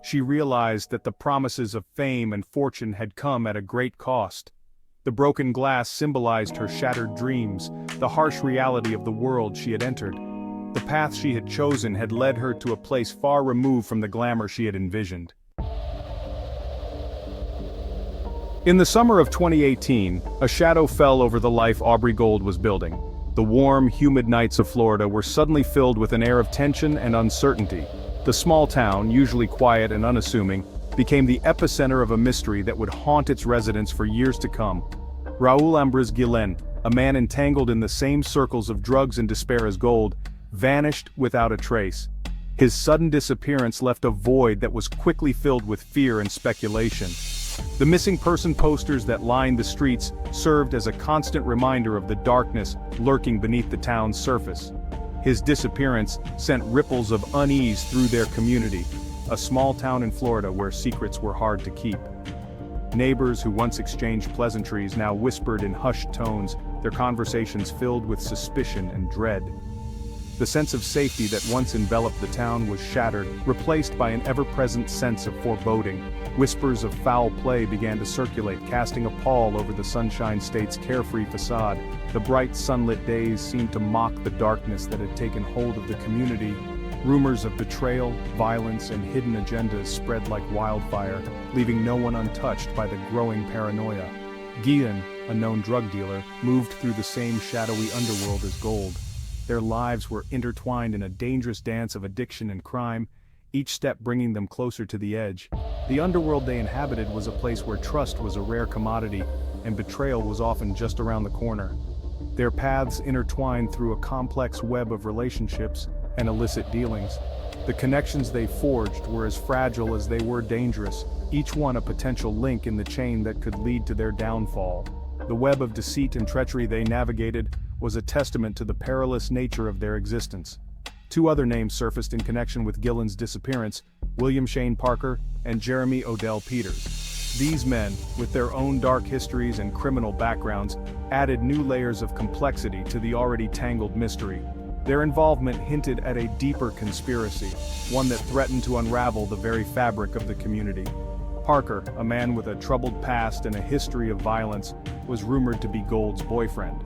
she realized that the promises of fame and fortune had come at a great cost. The broken glass symbolized her shattered dreams, the harsh reality of the world she had entered. The path she had chosen had led her to a place far removed from the glamour she had envisioned. In the summer of 2018, a shadow fell over the life Aubrey Gold was building. The warm, humid nights of Florida were suddenly filled with an air of tension and uncertainty. The small town, usually quiet and unassuming, became the epicenter of a mystery that would haunt its residents for years to come. Raul Aubrey Gold, a man entangled in the same circles of drugs and despair as Gold, vanished without a trace. His sudden disappearance left a void that was quickly filled with fear and speculation. The missing person posters that lined the streets served as a constant reminder of the darkness lurking beneath the town's surface. His disappearance sent ripples of unease through their community, a small town in Florida where secrets were hard to keep. Neighbors who once exchanged pleasantries now whispered in hushed tones, their conversations filled with suspicion and dread. The sense of safety that once enveloped the town was shattered, replaced by an ever-present sense of foreboding. Whispers of foul play began to circulate, casting a pall over the Sunshine State's carefree facade. The bright sunlit days seemed to mock the darkness that had taken hold of the community. Rumors of betrayal, violence, and hidden agendas spread like wildfire, leaving no one untouched by the growing paranoia. Guillen, a known drug dealer, moved through the same shadowy underworld as Gold. Their lives were intertwined in a dangerous dance of addiction and crime, each step bringing them closer to the edge. The underworld they inhabited was a place where trust was a rare commodity, and betrayal was often just around the corner. Their paths intertwined through a complex web of relationships and illicit dealings. The connections they forged were as fragile as they were dangerous, each one a potential link in the chain that could lead to their downfall. The web of deceit and treachery they navigated was a testament to the perilous nature of their existence. Two other names surfaced in connection with Gillen's disappearance: William Shane Parker and Jeremy Odell Peters. These men, with their own dark histories and criminal backgrounds, added new layers of complexity to the already tangled mystery. Their involvement hinted at a deeper conspiracy, one that threatened to unravel the very fabric of the community. Parker, a man with a troubled past and a history of violence, was rumored to be Gold's boyfriend.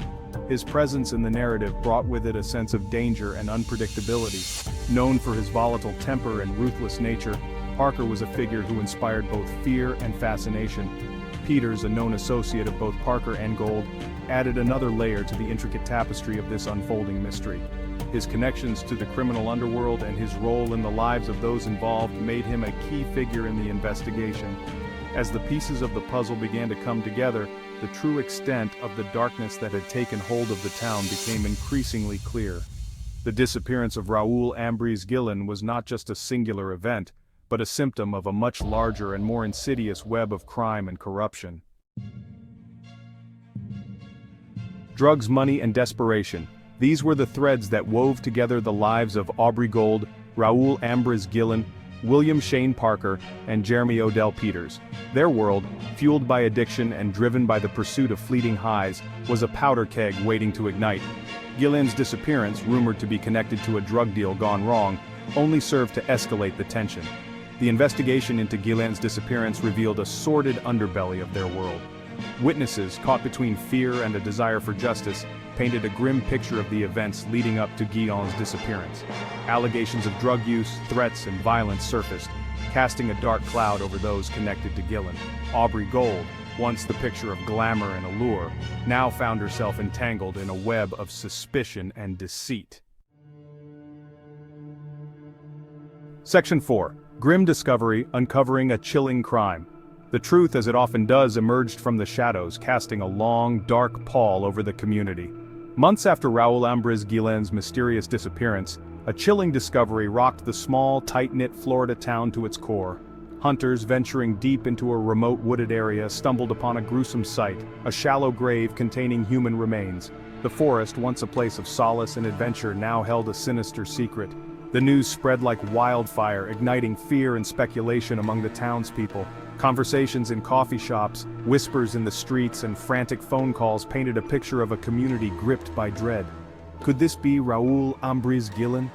His presence in the narrative brought with it a sense of danger and unpredictability. Known for his volatile temper and ruthless nature, Parker was a figure who inspired both fear and fascination. Peters, a known associate of both Parker and Gold, added another layer to the intricate tapestry of this unfolding mystery. His connections to the criminal underworld and his role in the lives of those involved made him a key figure in the investigation. As the pieces of the puzzle began to come together, the true extent of the darkness that had taken hold of the town became increasingly clear. The disappearance of Raul Aubrey Gold was not just a singular event, but a symptom of a much larger and more insidious web of crime and corruption. Drugs, money, and desperation. These were the threads that wove together the lives of Aubrey Gold, Raul Aubrey Gold, William Shane Parker, and Jeremy Odell Peters. Their world, fueled by addiction and driven by the pursuit of fleeting highs, was a powder keg waiting to ignite. Gillen's disappearance, rumored to be connected to a drug deal gone wrong, only served to escalate the tension. The investigation into Gillen's disappearance revealed a sordid underbelly of their world. Witnesses, caught between fear and a desire for justice, painted a grim picture of the events leading up to Gillen's disappearance. Allegations of drug use, threats, and violence surfaced, casting a dark cloud over those connected to Gillen. Aubrey Gold, once the picture of glamour and allure, now found herself entangled in a web of suspicion and deceit. Section 4. Grim Discovery, Uncovering a Chilling Crime. The truth, as it often does, emerged from the shadows, casting a long, dark pall over the community. Months after Raul Aubrey Gold's mysterious disappearance, a chilling discovery rocked the small, tight-knit Florida town to its core. Hunters venturing deep into a remote wooded area stumbled upon a gruesome sight, a shallow grave containing human remains. The forest, once a place of solace and adventure, now held a sinister secret. The news spread like wildfire, igniting fear and speculation among the townspeople. Conversations in coffee shops, whispers in the streets, and frantic phone calls painted a picture of a community gripped by dread. Could this be Raul Aubrey Gold?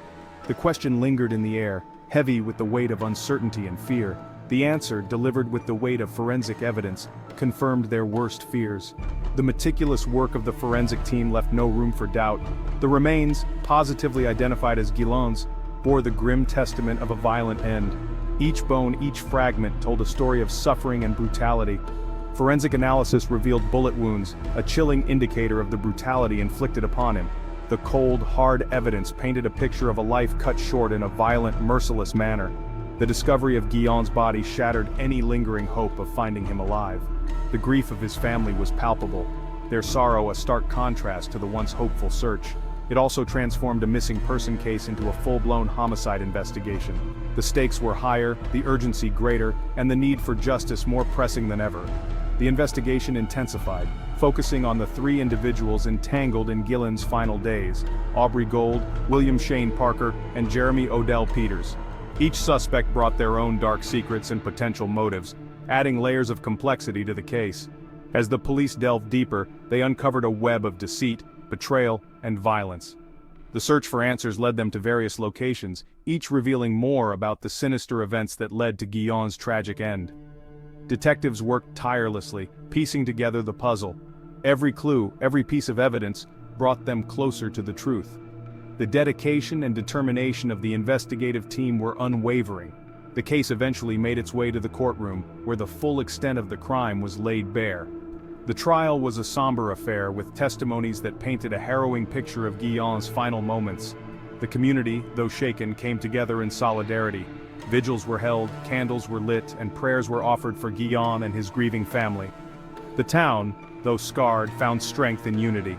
The question lingered in the air, heavy with the weight of uncertainty and fear. The answer, delivered with the weight of forensic evidence, confirmed their worst fears. The meticulous work of the forensic team left no room for doubt. The remains, positively identified as Guillen's, bore the grim testament of a violent end. Each bone, each fragment told a story of suffering and brutality. Forensic analysis revealed bullet wounds, a chilling indicator of the brutality inflicted upon him. The cold, hard evidence painted a picture of a life cut short in a violent, merciless manner. The discovery of Guillen's body shattered any lingering hope of finding him alive. The grief of his family was palpable, their sorrow a stark contrast to the once hopeful search. It also transformed a missing person case into a full-blown homicide investigation. The stakes were higher, the urgency greater, and the need for justice more pressing than ever. The investigation intensified, focusing on the three individuals entangled in Guillen's final days: Aubrey Gold, William Shane Parker, and Jeremy Odell Peters. Each suspect brought their own dark secrets and potential motives, adding layers of complexity to the case. As the police delved deeper, they uncovered a web of deceit, betrayal, and violence. The search for answers led them to various locations, each revealing more about the sinister events that led to Guillen's tragic end. Detectives worked tirelessly, piecing together the puzzle. Every clue, every piece of evidence, brought them closer to the truth. The dedication and determination of the investigative team were unwavering. The case eventually made its way to the courtroom, where the full extent of the crime was laid bare. The trial was a somber affair, with testimonies that painted a harrowing picture of Guillen's final moments. The community, though shaken, came together in solidarity. Vigils were held, candles were lit, and prayers were offered for Guillen and his grieving family. The town, though scarred, found strength in unity.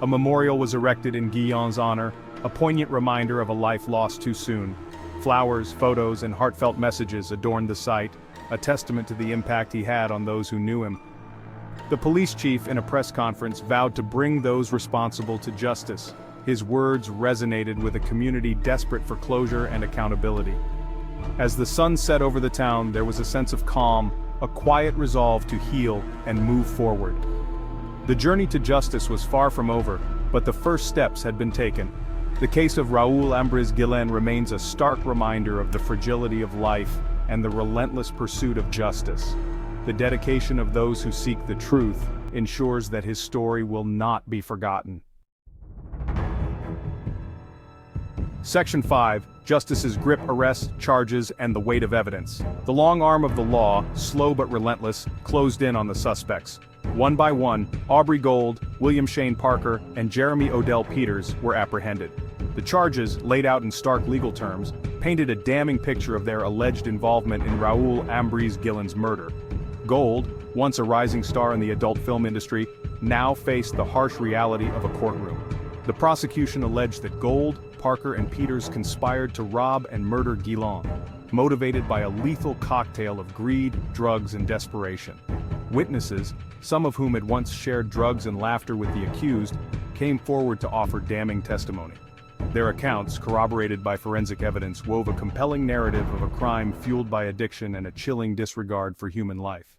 A memorial was erected in Guillen's honor, a poignant reminder of a life lost too soon. Flowers, photos, and heartfelt messages adorned the site, a testament to the impact he had on those who knew him. The police chief, in a press conference, vowed to bring those responsible to justice. His words resonated with a community desperate for closure and accountability. As the sun set over the town, there was a sense of calm, a quiet resolve to heal and move forward. The journey to justice was far from over, but the first steps had been taken. The case of Raoul Ambris Guillen remains a stark reminder of the fragility of life and the relentless pursuit of justice. The dedication of those who seek the truth ensures that his story will not be forgotten. Section 5. Justice's grip, arrests, charges, and the weight of evidence. The long arm of the law, slow but relentless, closed in on the suspects. One by one, Aubrey Gold, William Shane Parker, and Jeremy Odell Peters were apprehended. The charges, laid out in stark legal terms, painted a damning picture of their alleged involvement in Raoul Ambris Guillen's murder. Gold, once a rising star in the adult film industry, now faced the harsh reality of a courtroom. The prosecution alleged that Gold, Parker, and Peters conspired to rob and murder Guillen, motivated by a lethal cocktail of greed, drugs, and desperation. Witnesses, some of whom had once shared drugs and laughter with the accused, came forward to offer damning testimony. Their accounts, corroborated by forensic evidence, wove a compelling narrative of a crime fueled by addiction and a chilling disregard for human life.